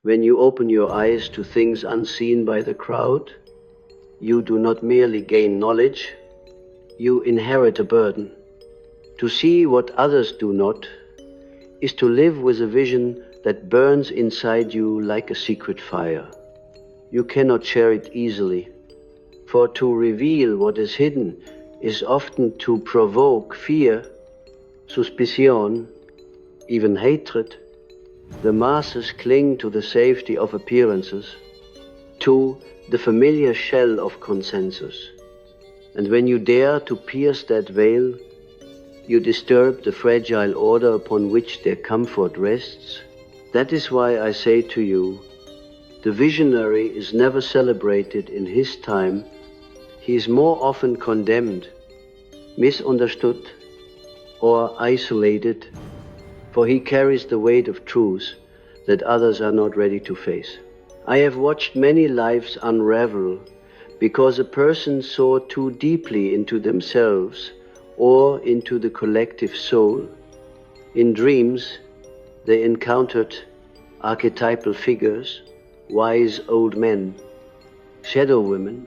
When you open your eyes to things unseen by the crowd, you do not merely gain knowledge, you inherit a burden. To see what others do not is to live with a vision that burns inside you like a secret fire. You cannot share it easily, for to reveal what is hidden is often to provoke fear, suspicion, even hatred. The masses cling to the safety of appearances, to the familiar shell of consensus. And when you dare to pierce that veil, you disturb the fragile order upon which their comfort rests. That is why I say to you, the visionary is never celebrated in his time. He is more often condemned, misunderstood, or isolated, for he carries the weight of truth that others are not ready to face. I have watched many lives unravel because a person saw too deeply into themselves or into the collective soul. In dreams, they encountered archetypal figures, wise old men, shadow women,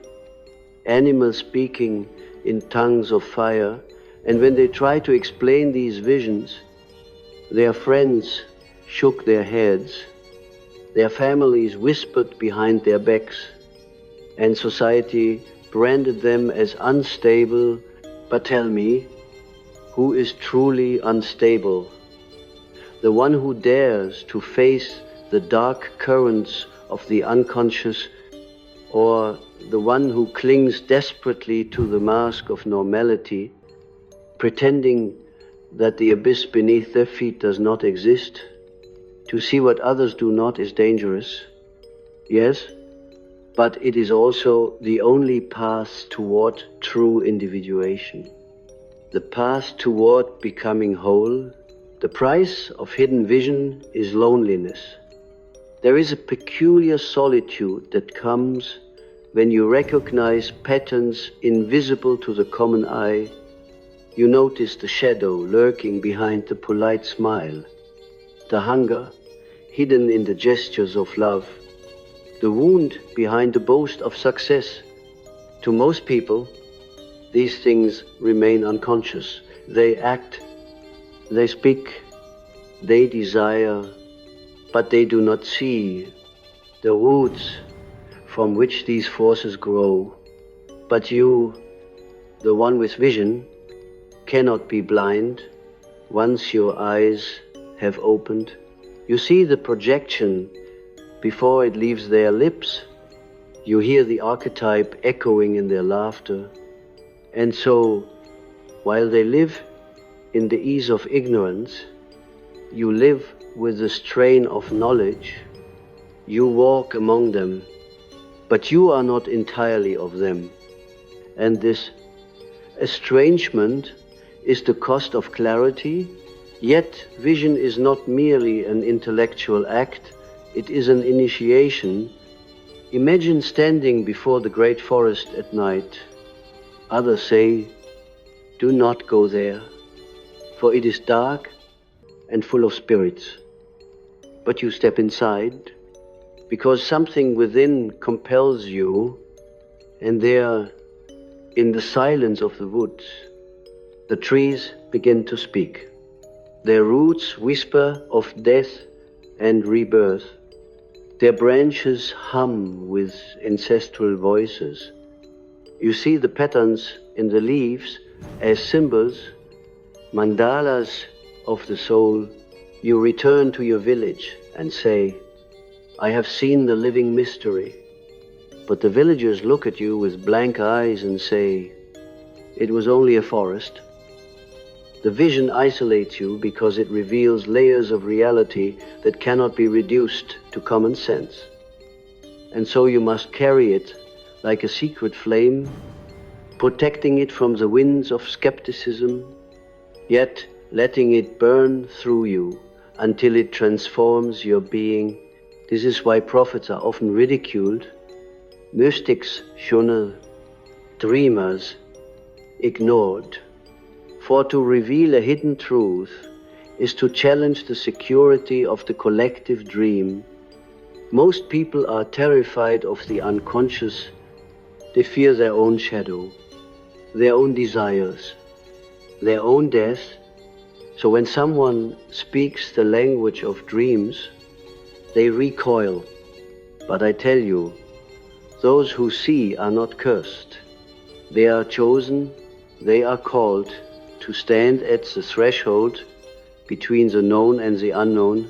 animals speaking in tongues of fire, and when they tried to explain these visions, their friends shook their heads, their families whispered behind their backs, and society branded them as unstable. But tell me, who is truly unstable? The one who dares to face the dark currents of the unconscious, or the one who clings desperately to the mask of normality, pretending that the abyss beneath their feet does not exist? To see what others do not is dangerous, yes, but it is also the only path toward true individuation, the path toward becoming whole. The price of hidden vision is loneliness. There is a peculiar solitude that comes when you recognize patterns invisible to the common eye. You notice the shadow lurking behind the polite smile, the hunger hidden in the gestures of love, the wound behind the boast of success. To most people, these things remain unconscious. They act, they speak, they desire, but they do not see the roots from which these forces grow. But you, the one with vision, cannot be blind. Once your eyes have opened, you see the projection before it leaves their lips. You hear the archetype echoing in their laughter. And so, while they live in the ease of ignorance, you live with the strain of knowledge. You walk among them, but you are not entirely of them. And this estrangement is the cost of clarity. Yet vision is not merely an intellectual act, it is an initiation. Imagine standing before the great forest at night. Others say, do not go there, for it is dark and full of spirits. But you step inside because something within compels you, and there, in the silence of the woods, the trees begin to speak. Their roots whisper of death and rebirth. Their branches hum with ancestral voices. You see the patterns in the leaves as symbols, mandalas of the soul. You return to your village and say, I have seen the living mystery. But the villagers look at you with blank eyes and say, it was only a forest. The vision isolates you because it reveals layers of reality that cannot be reduced to common sense. And so you must carry it like a secret flame, protecting it from the winds of skepticism, yet letting it burn through you until it transforms your being. This is why prophets are often ridiculed, mystics shunned, dreamers ignored. For to reveal a hidden truth is to challenge the security of the collective dream. Most people are terrified of the unconscious. They fear their own shadow, their own desires, their own death. So when someone speaks the language of dreams, they recoil. But I tell you, those who see are not cursed. They are chosen, they are called to stand at the threshold between the known and the unknown,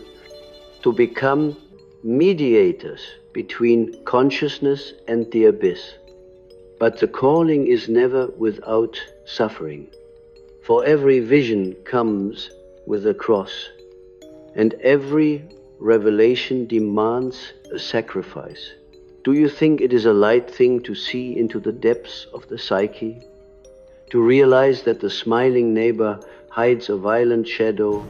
to become mediators between consciousness and the abyss. But the calling is never without suffering. For every vision comes with a cross, and every revelation demands a sacrifice. Do you think it is a light thing to see into the depths of the psyche? To realize that the smiling neighbor hides a violent shadow,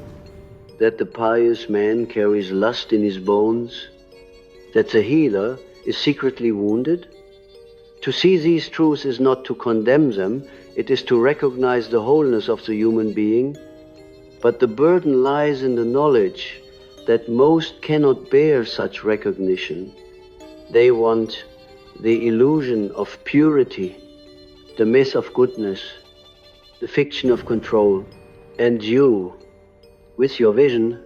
that the pious man carries lust in his bones, that the healer is secretly wounded? To see these truths is not to condemn them, it is to recognize the wholeness of the human being, but the burden lies in the knowledge that most cannot bear such recognition. They want the illusion of purity, the myth of goodness, the fiction of control. And you, with your vision,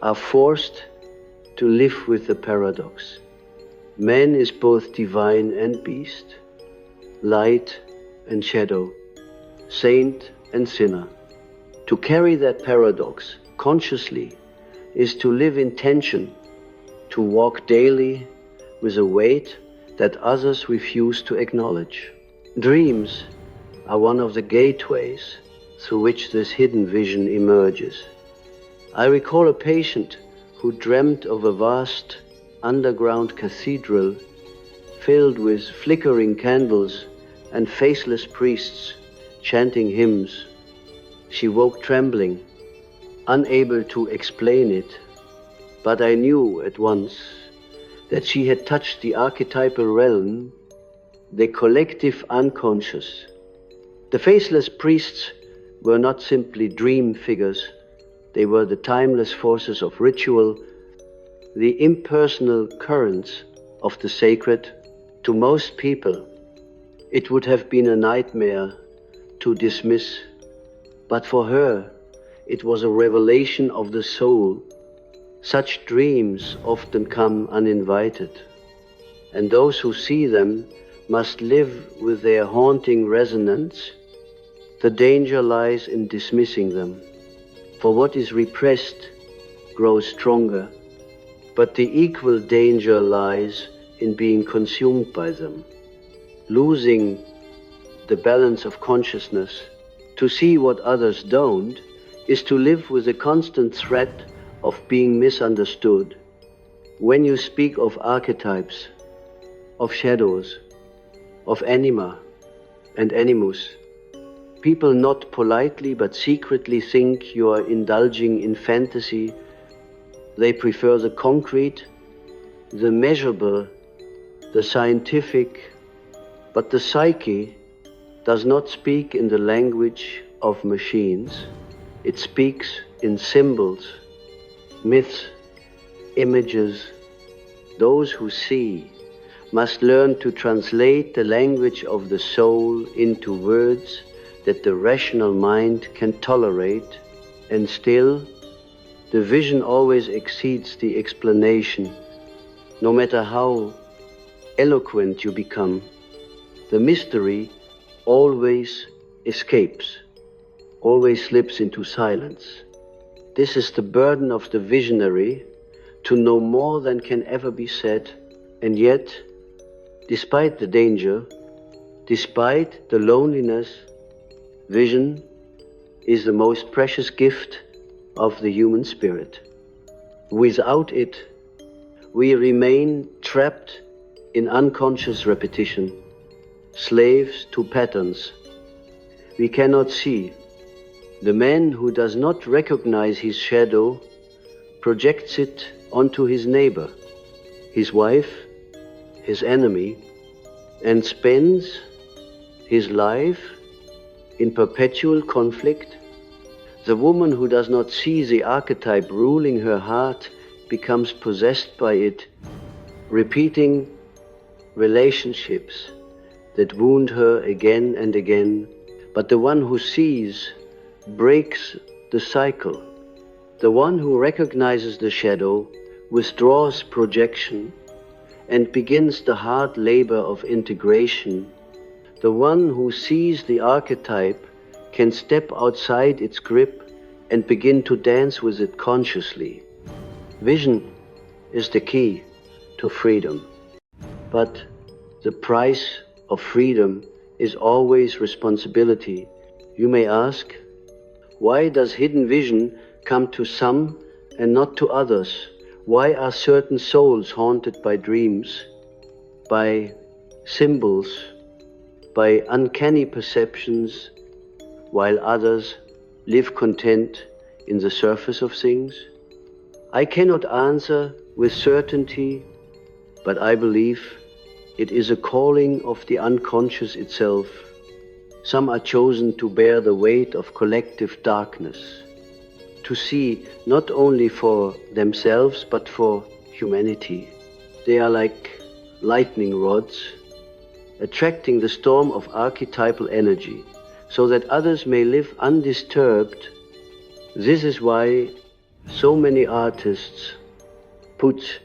are forced to live with the paradox. Man is both divine and beast, light and shadow, saint and sinner. To carry that paradox consciously is to live in tension, to walk daily with a weight that others refuse to acknowledge. Dreams are one of the gateways through which this hidden vision emerges. I recall a patient who dreamt of a vast underground cathedral filled with flickering candles and faceless priests chanting hymns. She woke trembling, unable to explain it, but I knew at once that she had touched the archetypal realm, the collective unconscious. The faceless priests were not simply dream figures, they were the timeless forces of ritual, the impersonal currents of the sacred. To most people, it would have been a nightmare to dismiss, but for her, it was a revelation of the soul. Such dreams often come uninvited, and those who see them must live with their haunting resonance. The danger lies in dismissing them, for what is repressed grows stronger, but the equal danger lies in being consumed by them. Losing the balance of consciousness, to see what others don't, is to live with a constant threat of being misunderstood. When you speak of archetypes, of shadows, of anima and animus, people not politely but secretly think you are indulging in fantasy. They prefer the concrete, the measurable, the scientific, but the psyche does not speak in the language of machines. It speaks in symbols, myths, images. Those who see must learn to translate the language of the soul into words that the rational mind can tolerate, and still, the vision always exceeds the explanation. No matter how eloquent you become, the mystery always escapes, always slips into silence. This is the burden of the visionary, to know more than can ever be said, and yet, despite the danger, despite the loneliness, vision is the most precious gift of the human spirit. Without it, we remain trapped in unconscious repetition, slaves to patterns. We cannot see. The man who does not recognize his shadow projects it onto his neighbor, his wife, his enemy, and spends his life in perpetual conflict. The woman who does not see the archetype ruling her heart becomes possessed by it repeating relationships that wound her again and again, but the one who sees breaks the cycle. The one who recognizes the shadow withdraws projection and begins the hard labor of integration. The one who sees the archetype can step outside its grip and begin to dance with it consciously. Vision is the key to freedom. But the price of freedom is always responsibility. You may ask, why does hidden vision come to some and not to others? Why are certain souls haunted by dreams, by symbols, by uncanny perceptions, while others live content in the surface of things? I cannot answer with certainty, but I believe it is a calling of the unconscious itself. Some are chosen to bear the weight of collective darkness, to see not only for themselves but for humanity. They are like lightning rods, attracting the storm of archetypal energy, so that others may live undisturbed. This is why so many artists put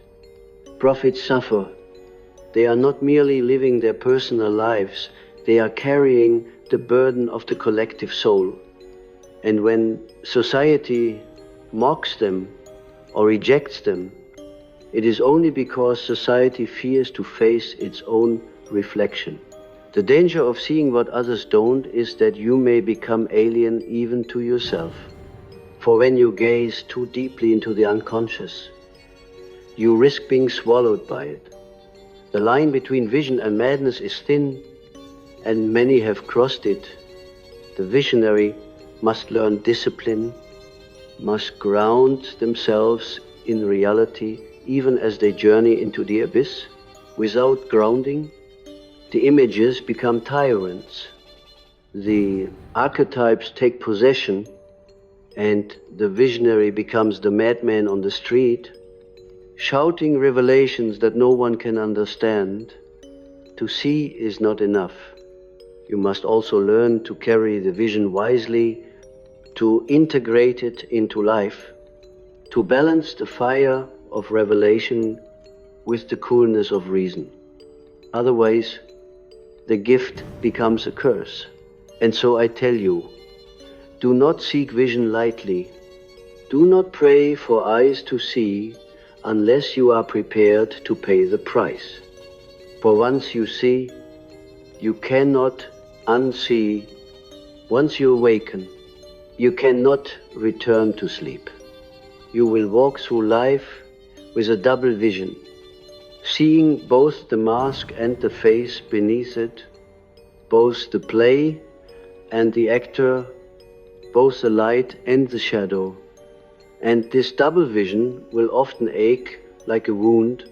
prophets suffer. They are not merely living their personal lives, they are carrying the burden of the collective soul. And when society mocks them or rejects them, it is only because society fears to face its own reflection. The danger of seeing what others don't is that you may become alien even to yourself. For when you gaze too deeply into the unconscious, you risk being swallowed by it. The line between vision and madness is thin, and many have crossed it. The visionary must learn discipline, must ground themselves in reality, even as they journey into the abyss. Without grounding, the images become tyrants. The archetypes take possession, and the visionary becomes the madman on the street, shouting revelations that no one can understand. To see is not enough. You must also learn to carry the vision wisely, to integrate it into life, to balance the fire of revelation with the coolness of reason. Otherwise, the gift becomes a curse. And so I tell you, do not seek vision lightly. Do not pray for eyes to see unless you are prepared to pay the price. For once you see, you cannot unsee. Once you awaken, you cannot return to sleep. You will walk through life with a double vision, seeing both the mask and the face beneath it, both the play and the actor, both the light and the shadow. And this double vision will often ache like a wound,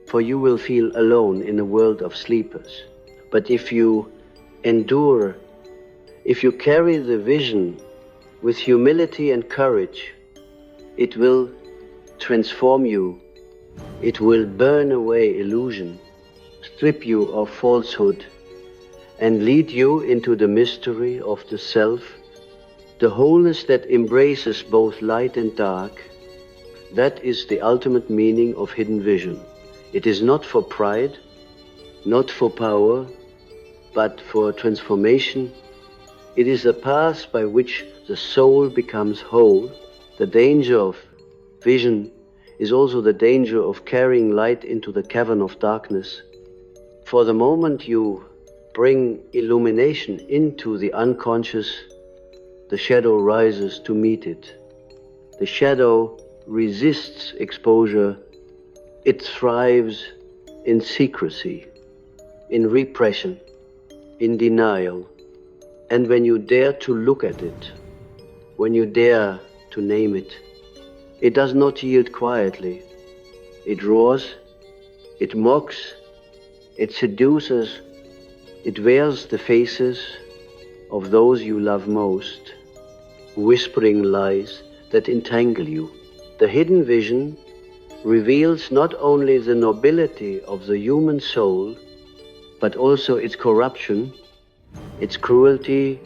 for you will feel alone in a world of sleepers. But if you endure, if you carry the vision with humility and courage, it will transform you. It will burn away illusion, strip you of falsehood, and lead you into the mystery of the self, the wholeness that embraces both light and dark. That is the ultimate meaning of hidden vision. It is not for pride, not for power, but for transformation. It is a path by which the soul becomes whole. The danger of vision is also the danger of carrying light into the cavern of darkness. For the moment you bring illumination into the unconscious, the shadow rises to meet it. The shadow resists exposure. It thrives in secrecy, in repression, in denial. And when you dare to look at it, when you dare to name it, it does not yield quietly. It roars, it mocks, it seduces, it wears the faces of those you love most, whispering lies that entangle you. The hidden vision reveals not only the nobility of the human soul, but also its corruption, its cruelty,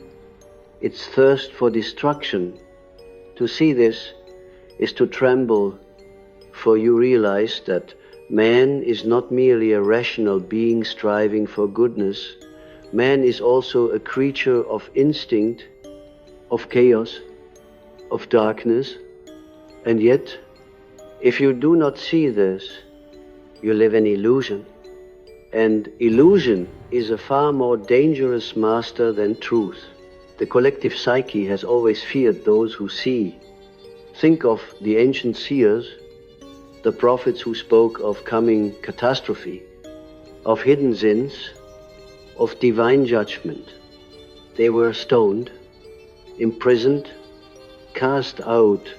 its thirst for destruction. To see this is to tremble, for you realize that man is not merely a rational being striving for goodness. Man is also a creature of instinct, of chaos, of darkness, and yet, if you do not see this, you live in illusion. And illusion is a far more dangerous master than truth. The collective psyche has always feared those who see. Think of the ancient seers, the prophets who spoke of coming catastrophe, of hidden sins, of divine judgment. They were stoned, imprisoned, cast out,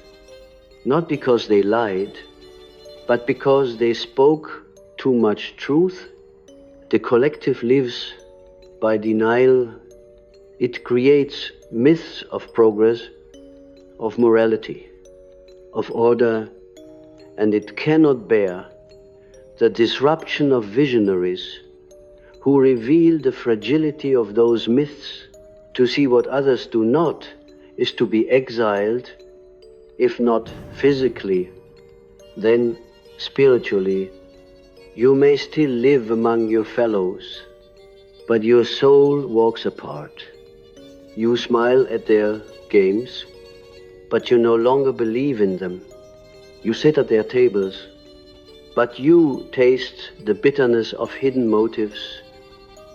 not because they lied, but because they spoke too much truth. The collective lives by denial. It creates myths of progress, of morality, of order, and it cannot bear the disruption of visionaries who reveal the fragility of those myths. To see what others do not is to be exiled, if not physically, then spiritually. You may still live among your fellows, but your soul walks apart. You smile at their games, but you no longer believe in them. You sit at their tables, but you taste the bitterness of hidden motives.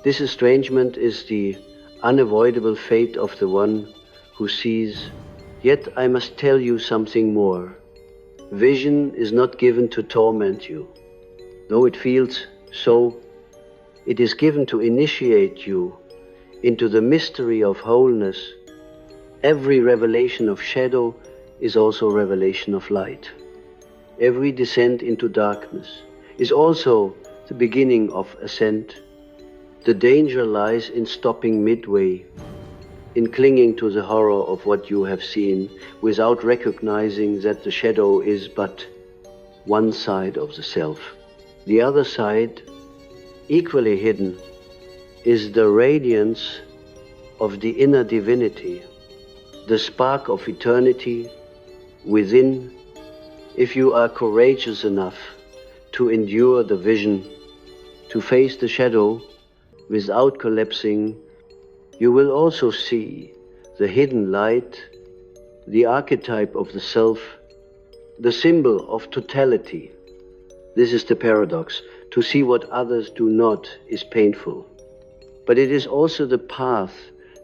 This estrangement is the unavoidable fate of the one who sees. Yet I must tell you something more. Vision is not given to torment you. Though it feels so, it is given to initiate you into the mystery of wholeness. Every revelation of shadow is also revelation of light. Every descent into darkness is also the beginning of ascent. The danger lies in stopping midway, in clinging to the horror of what you have seen without recognizing that the shadow is but one side of the self. The other side, equally hidden, is the radiance of the inner divinity, the spark of eternity within. If you are courageous enough to endure the vision, to face the shadow without collapsing, you will also see the hidden light, the archetype of the self, the symbol of totality. This is the paradox. To see what others do not is painful, but it is also the path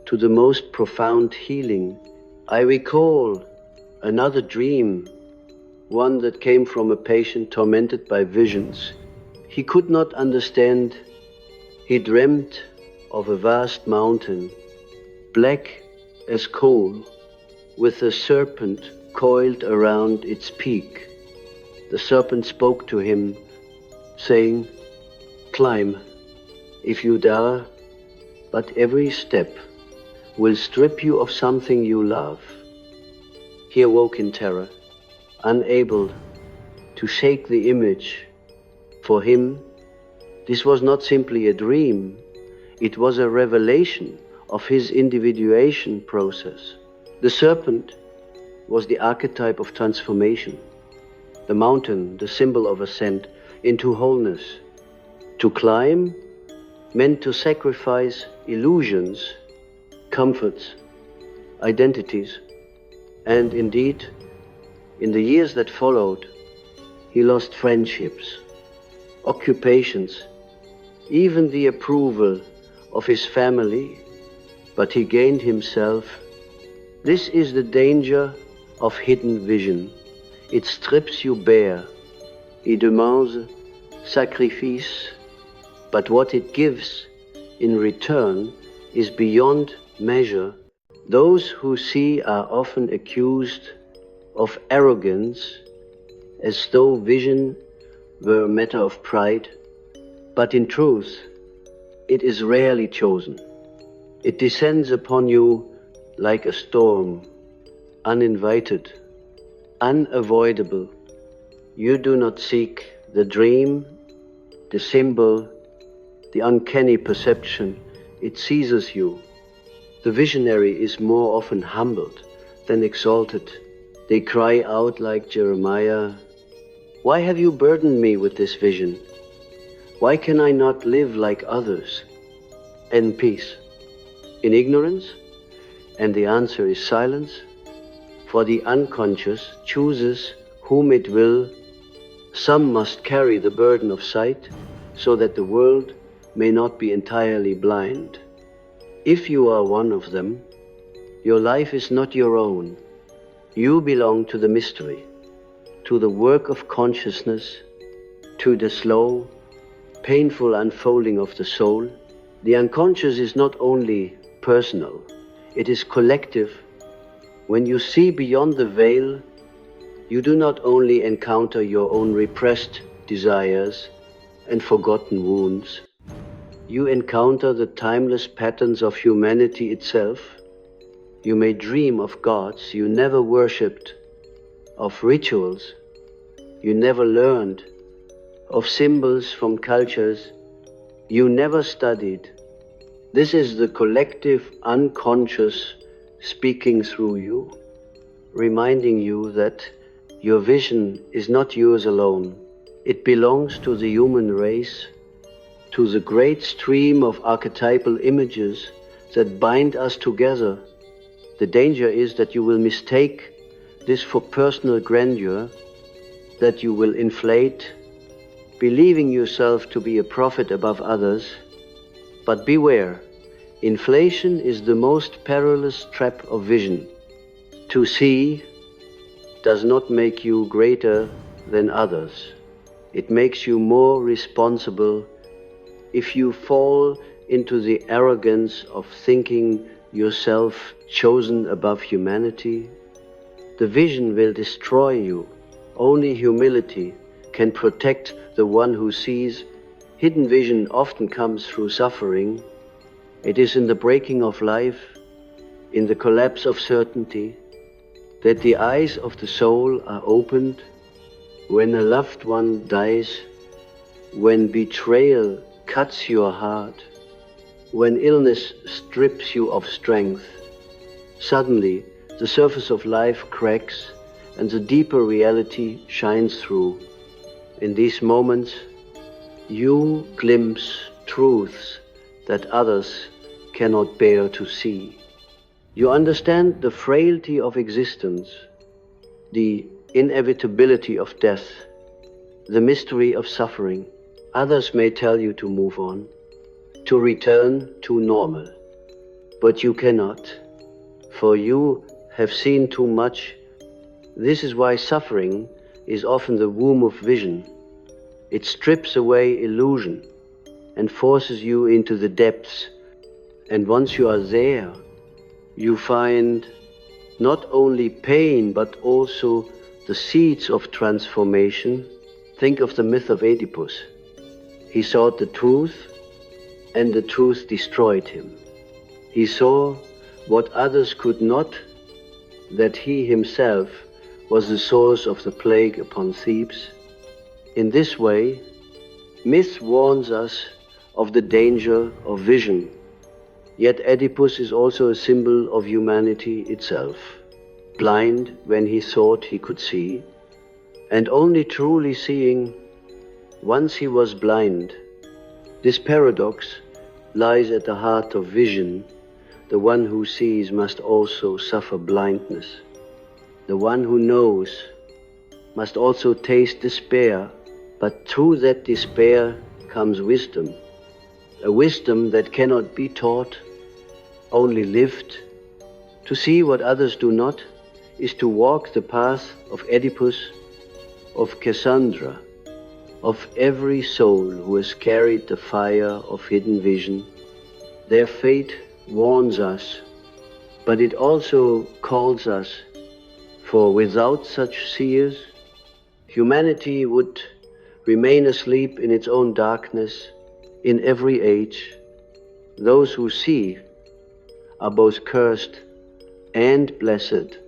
to the most profound healing. I recall another dream, one that came from a patient tormented by visions. He could not understand. He dreamt of a vast mountain, black as coal, with a serpent coiled around its peak. The serpent spoke to him, saying, "Climb, if you dare, but every step will strip you of something you love." He awoke in terror, unable to shake the image. For him, this was not simply a dream, it was a revelation of his individuation process. The serpent was the archetype of transformation, the mountain, the symbol of ascent into wholeness. To climb meant to sacrifice illusions, comforts, identities, and indeed, in the years that followed, he lost friendships, occupations, even the approval of his family, but he gained himself. This is the danger of hidden vision. It strips you bare. It demands sacrifice, but what it gives in return is beyond measure. Those who see are often accused of arrogance, as though vision were a matter of pride, but in truth, it is rarely chosen. It descends upon you like a storm, uninvited, unavoidable. You do not seek the dream, the symbol, the uncanny perception. It seizes you. The visionary is more often humbled than exalted. They cry out like Jeremiah, "Why have you burdened me with this vision? Why can I not live like others in peace, in ignorance?" And the answer is silence, for the unconscious chooses whom it will. Some must carry the burden of sight so that the world may not be entirely blind. If you are one of them, your life is not your own. You belong to the mystery, to the work of consciousness, to the slow, painful unfolding of the soul. The unconscious is not only personal, it is collective. When you see beyond the veil, you do not only encounter your own repressed desires and forgotten wounds, you encounter the timeless patterns of humanity itself. You may dream of gods you never worshipped, of rituals you never learned, of symbols from cultures you never studied. This is the collective unconscious speaking through you, reminding you that your vision is not yours alone. It belongs to the human race, to the great stream of archetypal images that bind us together. The danger is that you will mistake this for personal grandeur, that you will inflate, believing yourself to be a prophet above others. But beware, inflation is the most perilous trap of vision. To see does not make you greater than others. It makes you more responsible. If you fall into the arrogance of thinking yourself chosen above humanity, the vision will destroy you. Only humility can protect the one who sees. Hidden vision often comes through suffering. It is in the breaking of life, in the collapse of certainty, that the eyes of the soul are opened. When a loved one dies, when betrayal cuts your heart, when illness strips you of strength, suddenly the surface of life cracks and the deeper reality shines through. In these moments, you glimpse truths that others cannot bear to see. You understand the frailty of existence, the inevitability of death, the mystery of suffering. Others may tell you to move on, to return to normal, but you cannot, for you have seen too much. This is why suffering is often the womb of vision. It strips away illusion and forces you into the depths. And once you are there, you find not only pain, but also the seeds of transformation. Think of the myth of Oedipus. He sought the truth, and the truth destroyed him. He saw what others could not, that he himself was the source of the plague upon Thebes. In this way, myth warns us of the danger of vision. Yet Oedipus is also a symbol of humanity itself, blind when he thought he could see, and only truly seeing once he was blind. This paradox lies at the heart of vision. The one who sees must also suffer blindness. The one who knows must also taste despair, but through that despair comes wisdom, a wisdom that cannot be taught, only lived. To see what others do not is to walk the path of Oedipus, of Cassandra, of every soul who has carried the fire of hidden vision. Their fate warns us, but it also calls us, for without such seers, humanity would remain asleep in its own darkness in every age. Those who see are both cursed and blessed.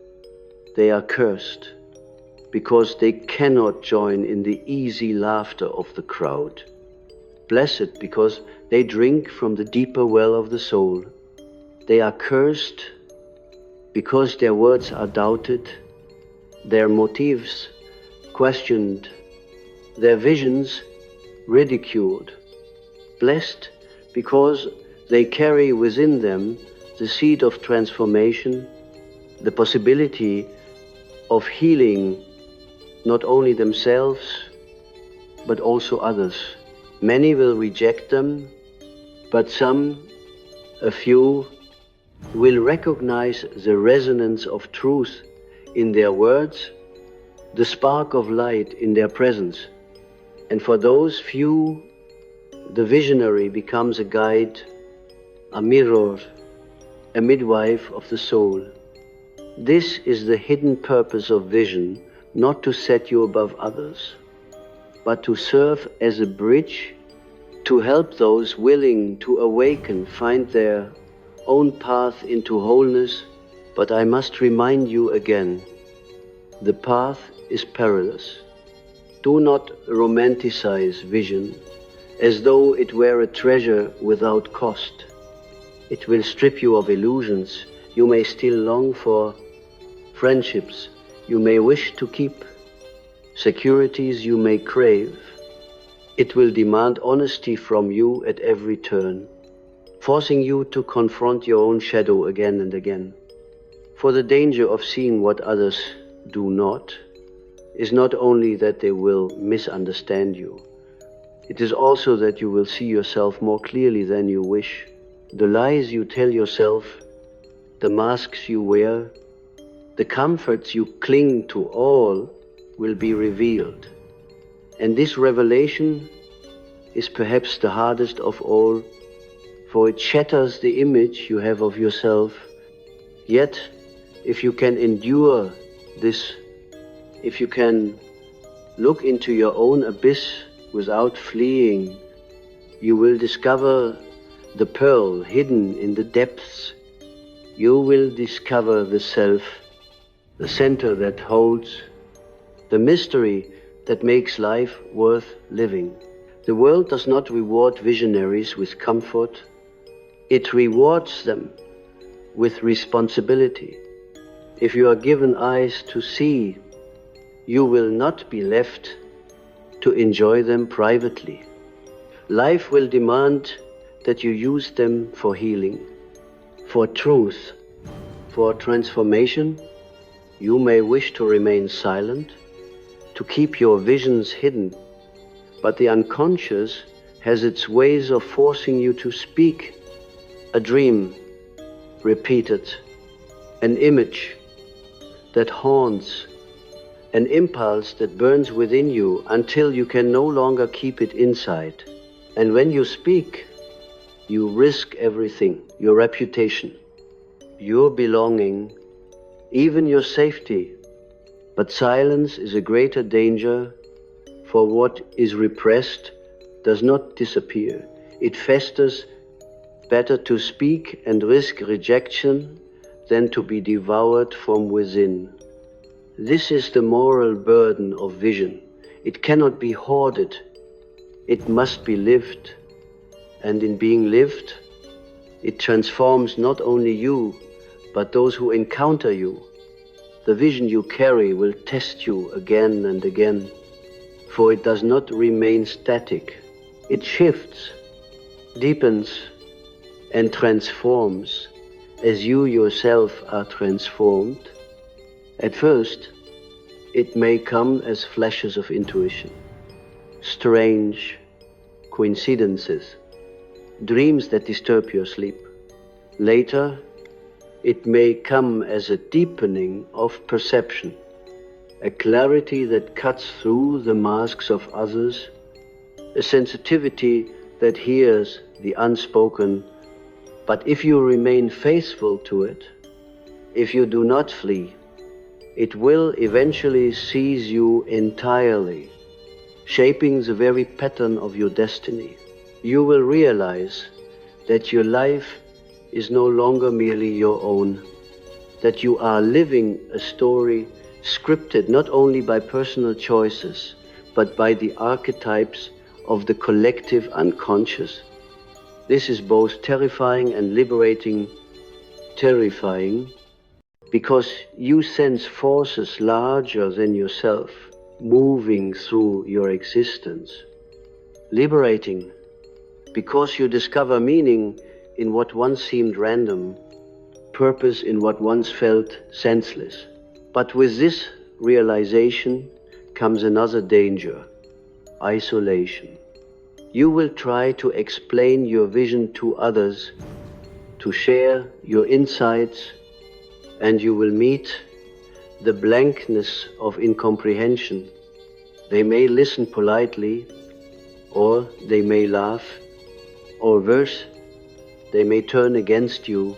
They are cursed because they cannot join in the easy laughter of the crowd. Blessed because they drink from the deeper well of the soul. They are cursed because their words are doubted, their motives questioned, their visions ridiculed. Blessed because they carry within them the seed of transformation, the possibility of healing not only themselves but also others. Many will reject them, but some, a few, will recognize the resonance of truth in their words, the spark of light in their presence. And for those few, the visionary becomes a guide, a mirror, a midwife of the soul. This is the hidden purpose of vision, not to set you above others, but to serve as a bridge to help those willing to awaken find their own path into wholeness. But I must remind you again, the path is perilous. Do not romanticize vision as though it were a treasure without cost. It will strip you of illusions. You may still long for friendships you may wish to keep, securities you may crave. It will demand honesty from you at every turn, forcing you to confront your own shadow again and again. For the danger of seeing what others do not is not only that they will misunderstand you, it is also that you will see yourself more clearly than you wish. The lies you tell yourself, the masks you wear, the comforts you cling to, all will be revealed. And this revelation is perhaps the hardest of all, for it shatters the image you have of yourself. Yet, if you can endure this, if you can look into your own abyss without fleeing, you will discover the pearl hidden in the depths. You will discover the self, the center that holds the mystery that makes life worth living. The world does not reward visionaries with comfort. It rewards them with responsibility. If you are given eyes to see, you will not be left to enjoy them privately. Life will demand that you use them for healing, for truth, for transformation. You may wish to remain silent, to keep your visions hidden, but the unconscious has its ways of forcing you to speak. A dream repeated, an image that haunts, an impulse that burns within you until you can no longer keep it inside. And when you speak, you risk everything, your reputation, your belonging, even your safety. But silence is a greater danger, for what is repressed does not disappear. It festers. Better to speak and risk rejection than to be devoured from within. This is the moral burden of vision. It cannot be hoarded. It must be lived. And in being lived, it transforms not only you, but those who encounter you. The vision you carry will test you again and again, for it does not remain static. It shifts, deepens, and transforms as you yourself are transformed. At first, it may come as flashes of intuition, strange coincidences, dreams that disturb your sleep. Later, it may come as a deepening of perception, a clarity that cuts through the masks of others, a sensitivity that hears the unspoken. But if you remain faithful to it, if you do not flee, it will eventually seize you entirely, shaping the very pattern of your destiny. You will realize that your life is no longer merely your own, that you are living a story scripted not only by personal choices, but by the archetypes of the collective unconscious. This is both terrifying and liberating. Terrifying, because you sense forces larger than yourself moving through your existence. Liberating, because you discover meaning in what once seemed random, purpose in what once felt senseless. But with this realization comes another danger: isolation. You will try to explain your vision to others, to share your insights, and you will meet the blankness of incomprehension. They may listen politely, or they may laugh, or worse, they may turn against you.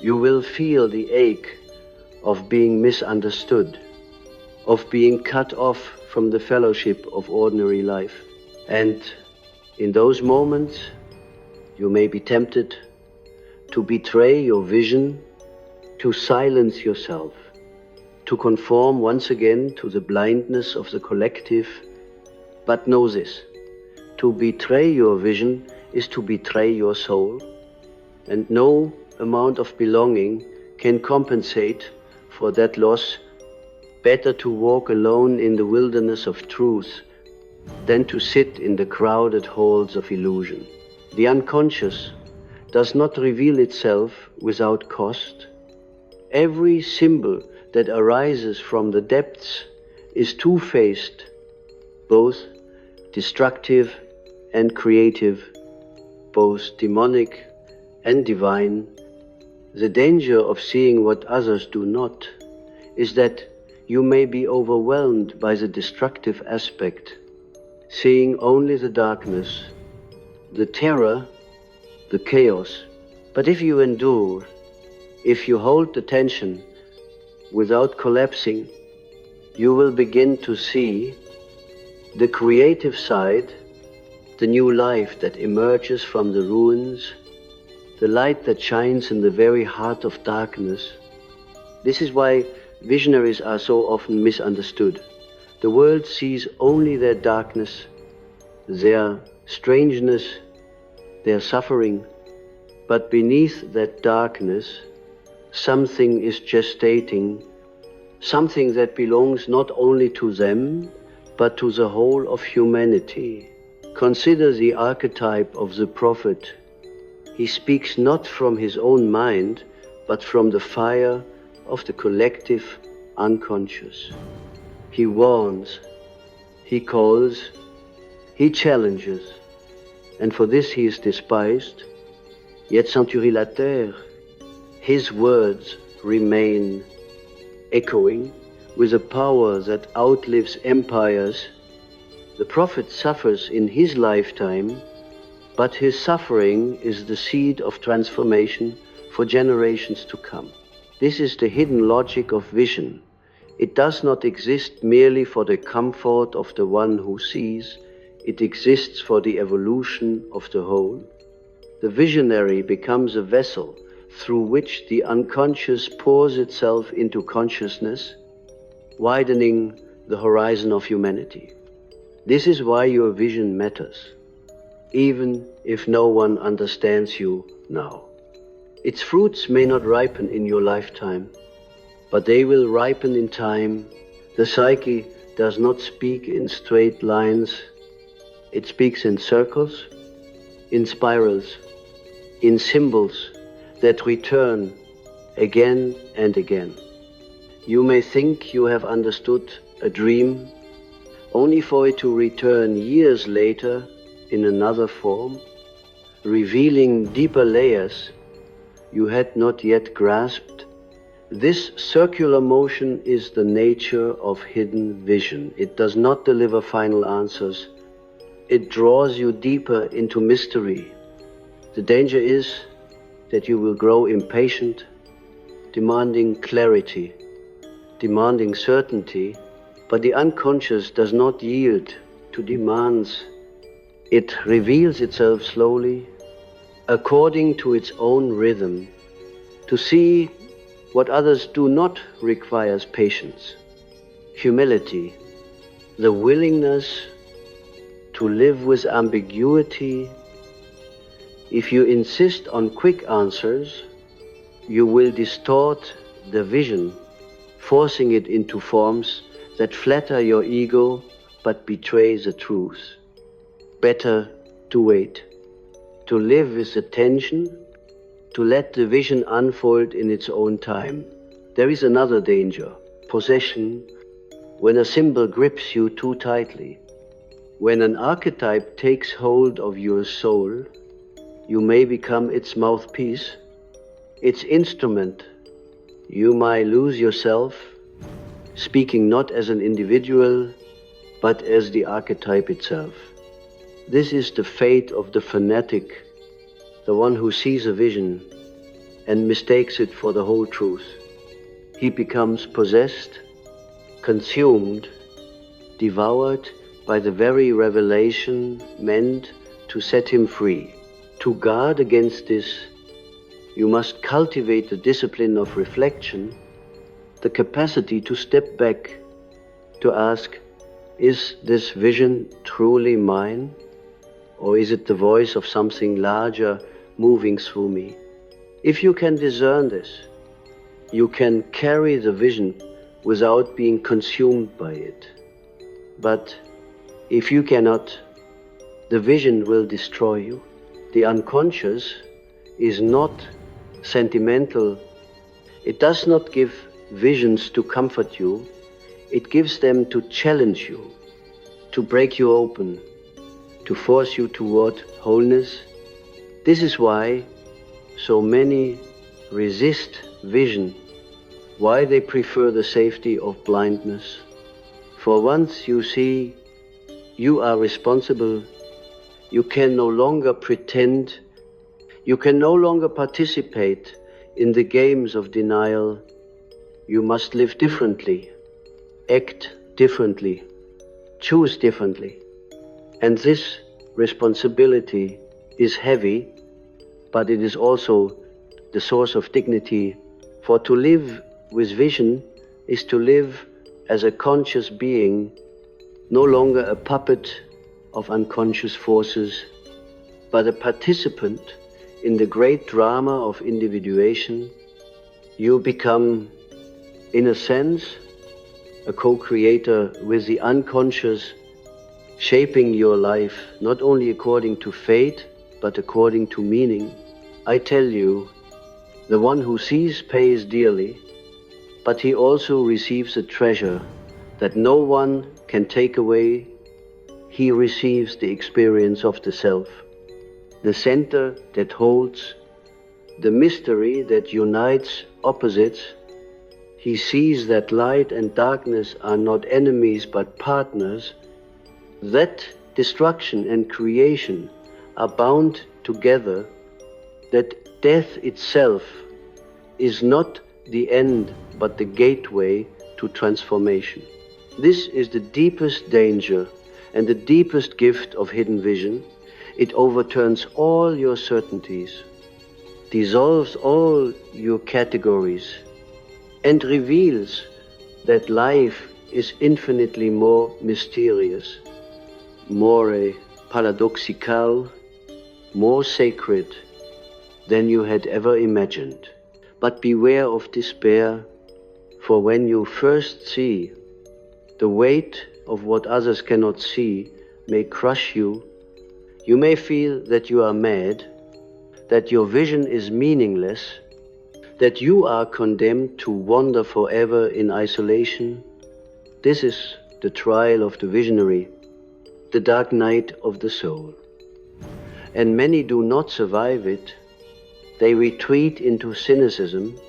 You will feel the ache of being misunderstood, of being cut off from the fellowship of ordinary life. And in those moments, you may be tempted to betray your vision, to silence yourself, to conform once again to the blindness of the collective. But know this: to betray your vision is to betray your soul, and no amount of belonging can compensate for that loss. Better to walk alone in the wilderness of truth than to sit in the crowded halls of illusion. The unconscious does not reveal itself without cost. Every symbol that arises from the depths is two-faced, both destructive and creative, both demonic and divine. The danger of seeing what others do not is that you may be overwhelmed by the destructive aspect, seeing only the darkness, the terror, the chaos. But if you endure, if you hold the tension without collapsing, you will begin to see the creative side, the new life that emerges from the ruins, the light that shines in the very heart of darkness. This is why visionaries are so often misunderstood. The world sees only their darkness, their strangeness, their suffering. But beneath that darkness, something is gestating, something that belongs not only to them, but to the whole of humanity. Consider the archetype of the prophet. He speaks not from his own mind, but from the fire of the collective unconscious. He warns, he calls, he challenges, and for this he is despised. Yet centurie la terre, his words remain echoing with a power that outlives empires. The prophet suffers in his lifetime, but his suffering is the seed of transformation for generations to come. This is the hidden logic of vision. It does not exist merely for the comfort of the one who sees, it exists for the evolution of the whole. The visionary becomes a vessel through which the unconscious pours itself into consciousness, widening the horizon of humanity. This is why your vision matters, even if no one understands you now. Its fruits may not ripen in your lifetime, but they will ripen in time. The psyche does not speak in straight lines. It speaks in circles, in spirals, in symbols that return again and again. You may think you have understood a dream, only for it to return years later in another form, revealing deeper layers you had not yet grasped. This circular motion is the nature of hidden vision. It does not deliver final answers. It draws you deeper into mystery. The danger is that you will grow impatient, demanding clarity, demanding certainty, but the unconscious does not yield to demands. It reveals itself slowly, according to its own rhythm. To see what others do not requires patience. humility, the willingness to live with ambiguity. If you insist on quick answers, you will distort the vision, forcing it into forms that flatter your ego but betray the truth. Better to wait, to live with attention, to let the vision unfold in its own time. There is another danger, possession, when a symbol grips you too tightly. When an archetype takes hold of your soul, you may become its mouthpiece, its instrument. You might lose yourself, speaking not as an individual, but as the archetype itself. This is the fate of the fanatic, the one who sees a vision and mistakes it for the whole truth. He becomes possessed, consumed, devoured by the very revelation meant to set him free. To guard against this, you must cultivate the discipline of reflection, the capacity to step back, to ask, is this vision truly mine? Or is it the voice of something larger moving through me? If you can discern this, you can carry the vision without being consumed by it. But if you cannot, the vision will destroy you. The unconscious is not sentimental. It does not give visions to comfort you. It gives them to challenge you, to break you open, to force you toward wholeness. This is why so many resist vision, why they prefer the safety of blindness. For once you see you are responsible, you can no longer pretend, you can no longer participate in the games of denial. You must live differently, act differently, choose differently. And this responsibility is heavy, but it is also the source of dignity. For to live with vision is to live as a conscious being, no longer a puppet of unconscious forces, but a participant in the great drama of individuation. You become, in a sense, a co-creator with the unconscious, shaping your life not only according to fate, but according to meaning. I tell you, the one who sees pays dearly, but he also receives a treasure that no one can take away. He receives the experience of the self, the center that holds, the mystery that unites opposites. He sees that light and darkness are not enemies but partners, that destruction and creation are bound together, that death itself is not the end but the gateway to transformation. This is the deepest danger and the deepest gift of hidden vision. It overturns all your certainties, dissolves all your categories, and reveals that life is infinitely more mysterious, more paradoxical, more sacred than you had ever imagined. But beware of despair, for when you first see, the weight of what others cannot see may crush you. You may feel that you are mad, that your vision is meaningless, that you are condemned to wander forever in isolation. This is the trial of the visionary, the dark night of the soul. And many do not survive it. They retreat into cynicism,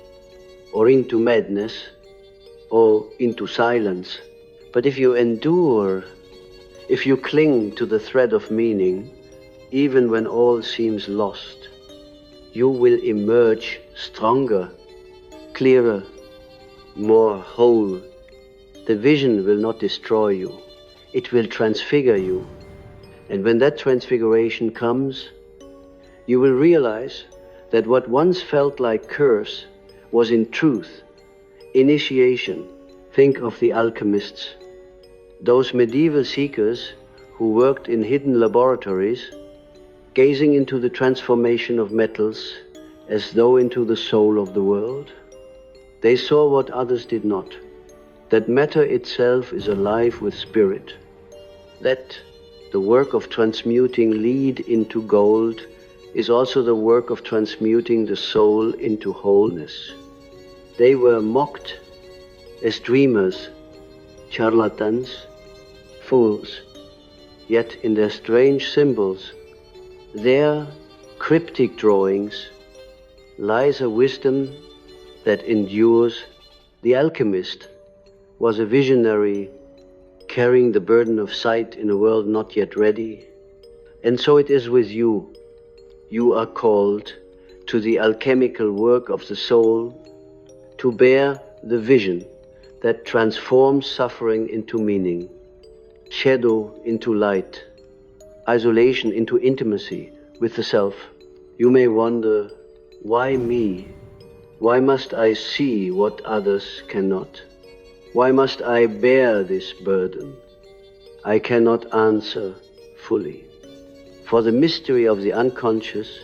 or into madness, or into silence. But if you endure, if you cling to the thread of meaning, even when all seems lost, you will emerge stronger, clearer, more whole. The vision will not destroy you. It will transfigure you. And when that transfiguration comes, you will realize that what once felt like curse was in truth initiation, Think of the alchemists, those medieval seekers who worked in hidden laboratories, gazing into the transformation of metals as though into the soul of the world. They saw what others did not, that matter itself is alive with spirit, that the work of transmuting lead into gold is also the work of transmuting the soul into wholeness. They were mocked as dreamers, charlatans, fools, yet in their strange symbols, their cryptic drawings, lies a wisdom that endures. The alchemist was a visionary carrying the burden of sight in a world not yet ready. And so it is with you. You are called to the alchemical work of the soul, to bear the vision that transforms suffering into meaning, shadow into light, isolation into intimacy with the self. You may wonder, why me? Why must I see what others cannot? Why must I bear this burden? I cannot answer fully. For the mystery of the unconscious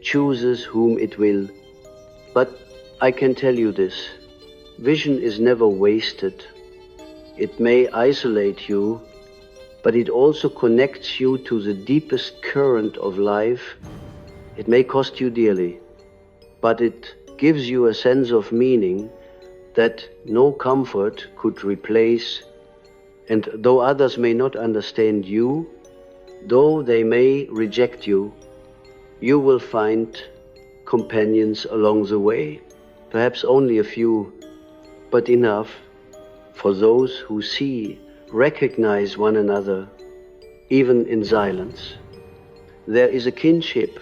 chooses whom it will. But I can tell you this, vision is never wasted. It may isolate you, but it also connects you to the deepest current of life. It may cost you dearly, but it gives you a sense of meaning that no comfort could replace. And though others may not understand you, though they may reject you, you will find companions along the way. Perhaps only a few, but enough for those who see, recognize one another, even in silence. There is a kinship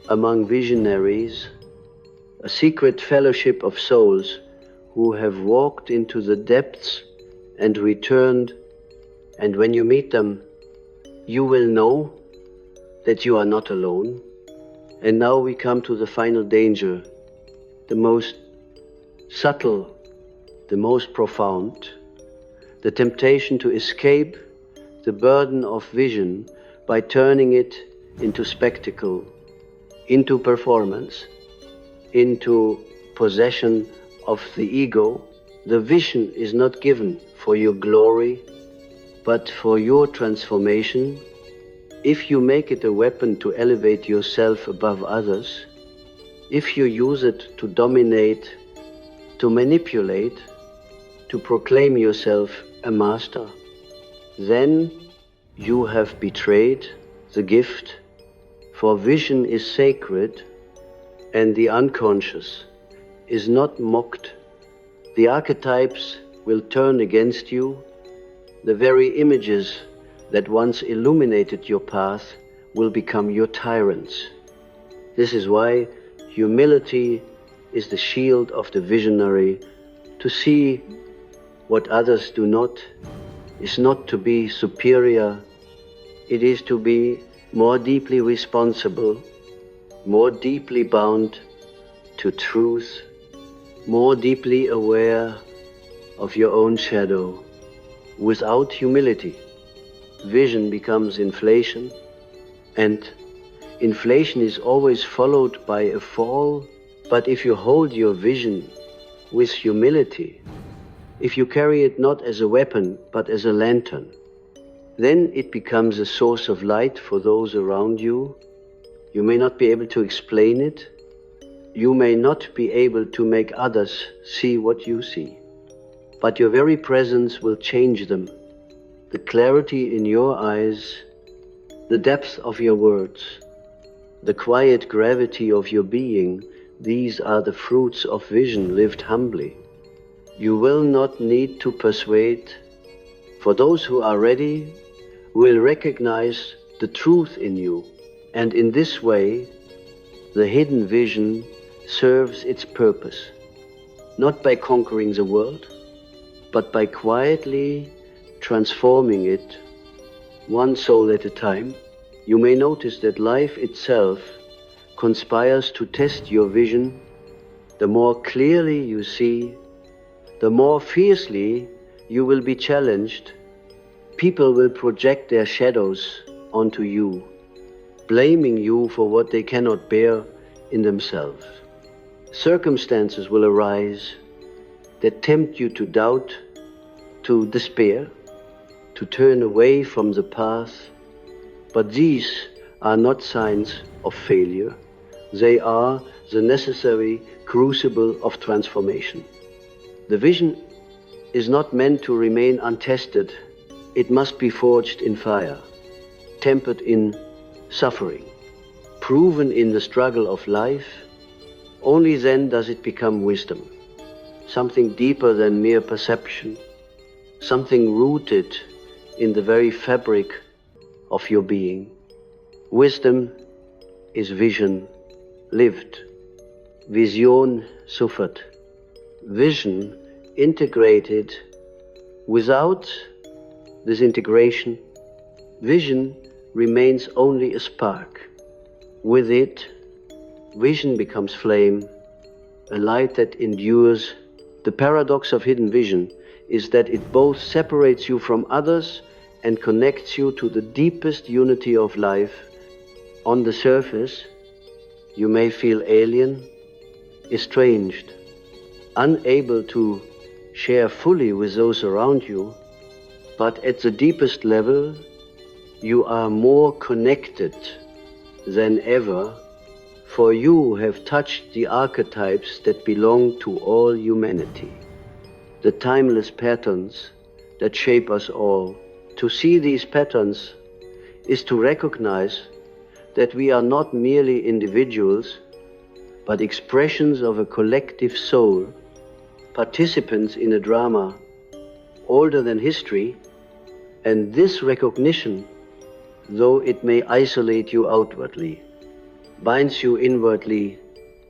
among visionaries, a secret fellowship of souls who have walked into the depths and returned, and when you meet them, you will know that you are not alone. And now we come to the final danger, the most subtle, the most profound, the temptation to escape the burden of vision by turning it into spectacle, into performance, into possession of the ego. The vision is not given for your glory, but for your transformation. If you make it a weapon to elevate yourself above others, if you use it to dominate, to manipulate, to proclaim yourself a master, then you have betrayed the gift, for vision is sacred and the unconscious is not mocked. The archetypes will turn against you. The very images that once illuminated your path will become your tyrants. This is why humility is the shield of the visionary. To see what others do not is not to be superior, it is to be more deeply responsible, more deeply bound to truth, more deeply aware of your own shadow. Without humility, vision becomes inflation, and inflation is always followed by a fall. But if you hold your vision with humility, if you carry it not as a weapon but as a lantern, then it becomes a source of light for those around you. You may not be able to explain it. You may not be able to make others see what you see, but your very presence will change them. The clarity in your eyes, the depth of your words, the quiet gravity of your being, these are the fruits of vision lived humbly. You will not need to persuade, for those who are ready will recognize the truth in you, and in this way the hidden vision serves its purpose, not by conquering the world, but by quietly transforming it, one soul at a time. You may notice that life itself conspires to test your vision. The more clearly you see, the more fiercely you will be challenged. People will project their shadows onto you, blaming you for what they cannot bear in themselves. Circumstances will arise that tempt you to doubt, to despair, to turn away from the path. But these are not signs of failure. They are the necessary crucible of transformation. The vision is not meant to remain untested. It must be forged in fire, tempered in suffering, proven in the struggle of life. Only then does it become wisdom, something deeper than mere perception, something rooted in the very fabric of your being. Wisdom is vision lived, vision suffered, vision integrated. Without this integration, vision remains only a spark. With it, vision becomes flame, a light that endures. The paradox of hidden vision is that it both separates you from others and connects you to the deepest unity of life. On the surface, you may feel alien, estranged, unable to share fully with those around you, but at the deepest level, you are more connected than ever, for you have touched the archetypes that belong to all humanity, the timeless patterns that shape us all. To see these patterns is to recognize that we are not merely individuals, but expressions of a collective soul, participants in a drama older than history. And this recognition, though it may isolate you outwardly, binds you inwardly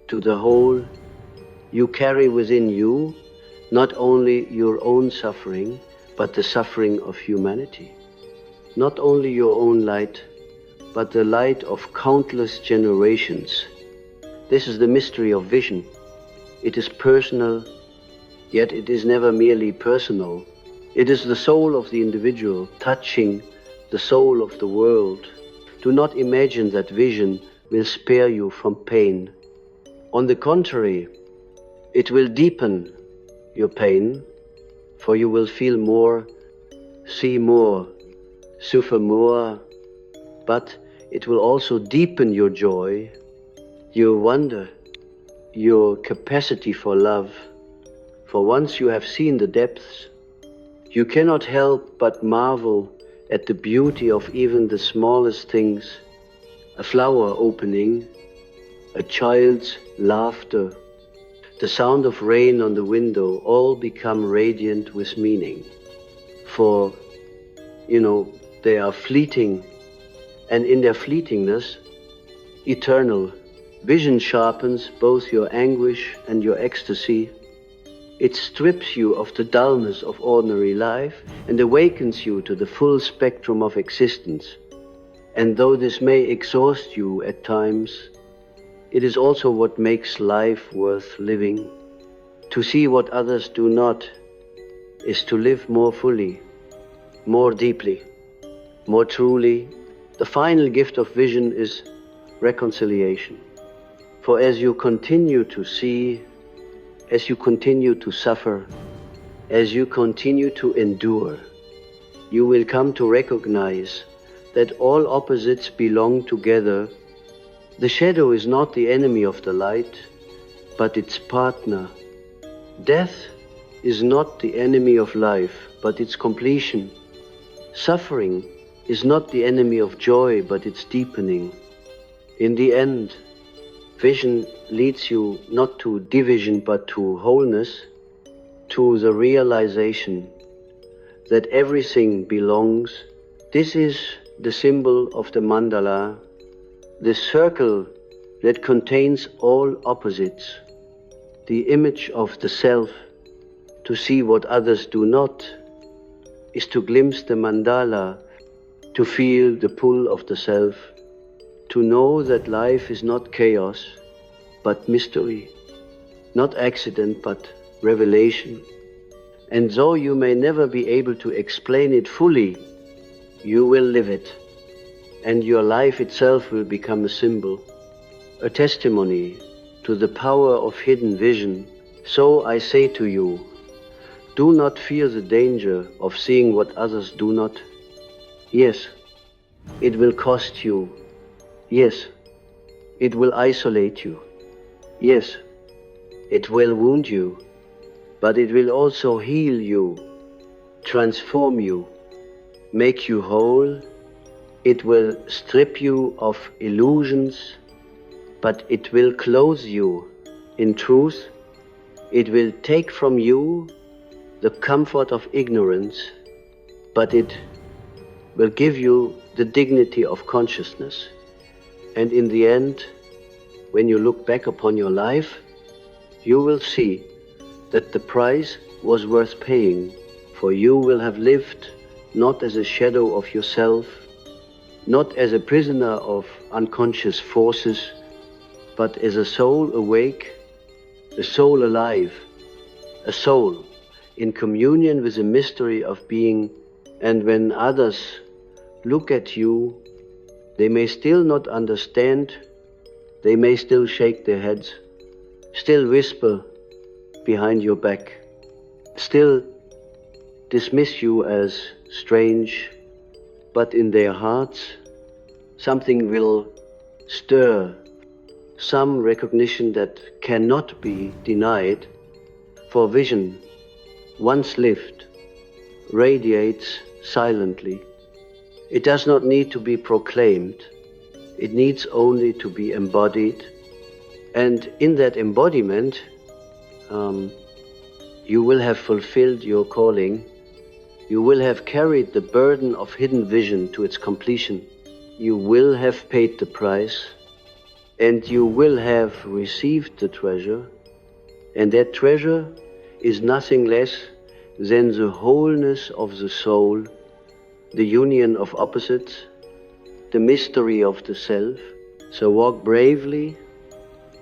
to the whole. You carry within you not only your own suffering, but the suffering of humanity. Not only your own light, but the light of countless generations. This is the mystery of vision. It is personal, yet it is never merely personal. It is the soul of the individual touching the soul of the world. Do not imagine that vision will spare you from pain. On the contrary, it will deepen your pain, for you will feel more, see more, suffer more, but it will also deepen your joy, your wonder, your capacity for love. For once you have seen the depths, you cannot help but marvel at the beauty of even the smallest things. A flower opening, a child's laughter, the sound of rain on the window, all become radiant with meaning. For, they are fleeting, and in their fleetingness, eternal. Vision sharpens both your anguish and your ecstasy. It strips you of the dullness of ordinary life and awakens you to the full spectrum of existence. And though this may exhaust you at times, it is also what makes life worth living. To see what others do not is to live more fully, more deeply, more truly. The final gift of vision is reconciliation. For as you continue to see, as you continue to suffer, as you continue to endure, you will come to recognize that all opposites belong together. The shadow is not the enemy of the light, but its partner. Death is not the enemy of life, but its completion. Suffering is not the enemy of joy, but its deepening. In the end, vision leads you not to division, but to wholeness, to the realization that everything belongs. This is the symbol of the mandala, the circle that contains all opposites, the image of the self. To see what others do not is to glimpse the mandala, to feel the pull of the self, to know that life is not chaos, but mystery, not accident, but revelation. And though you may never be able to explain it fully, you will live it. And your life itself will become a symbol, a testimony to the power of hidden vision. So I say to you, do not fear the danger of seeing what others do not. Yes, it will cost you. Yes, it will isolate you. Yes, it will wound you, but it will also heal you, transform you, make you whole. It will strip you of illusions, but it will clothe you in truth. It will take from you the comfort of ignorance, but it will give you the dignity of consciousness. And in the end, when you look back upon your life, you will see that the price was worth paying, for you will have lived not as a shadow of yourself, not as a prisoner of unconscious forces, but as a soul awake, a soul alive, a soul in communion with the mystery of being. And when others look at you, they may still not understand, they may still shake their heads, still whisper behind your back, still dismiss you as strange, but in their hearts something will stir, some recognition that cannot be denied, for vision, once lived, radiates silently. It does not need to be proclaimed, it needs only to be embodied, and in that embodiment you will have fulfilled your calling. You will have carried the burden of hidden vision to its completion. You will have paid the price, and you will have received the treasure, and that treasure is nothing less than the wholeness of the soul, the union of opposites, the mystery of the self. So walk bravely,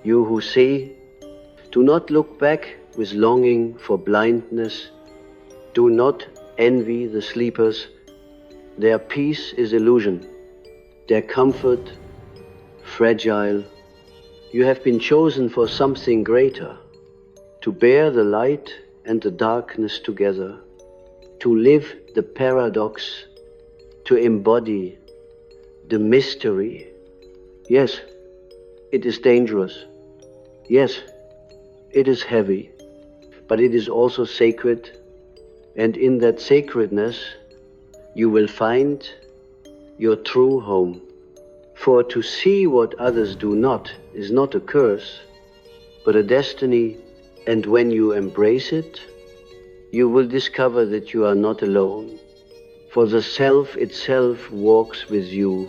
you who see. Do not look back with longing for blindness. Do not envy the sleepers. Their peace is illusion, their comfort fragile. You have been chosen for something greater, to bear the light and the darkness together, to live the paradox, to embody the mystery. Yes, it is dangerous. Yes, it is heavy, but it is also sacred, and in that sacredness you will find your true home. For to see what others do not is not a curse, but a destiny, and when you embrace it, you will discover that you are not alone, for the self itself walks with you,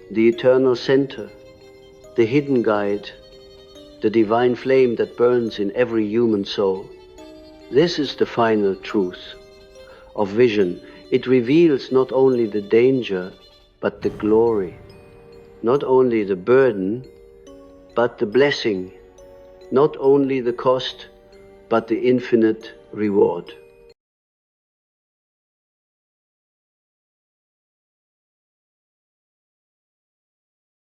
the eternal center, the hidden guide, the divine flame that burns in every human soul. This is the final truth of vision. It reveals not only the danger, but the glory, not only the burden, but the blessing, not only the cost, but the infinite reward.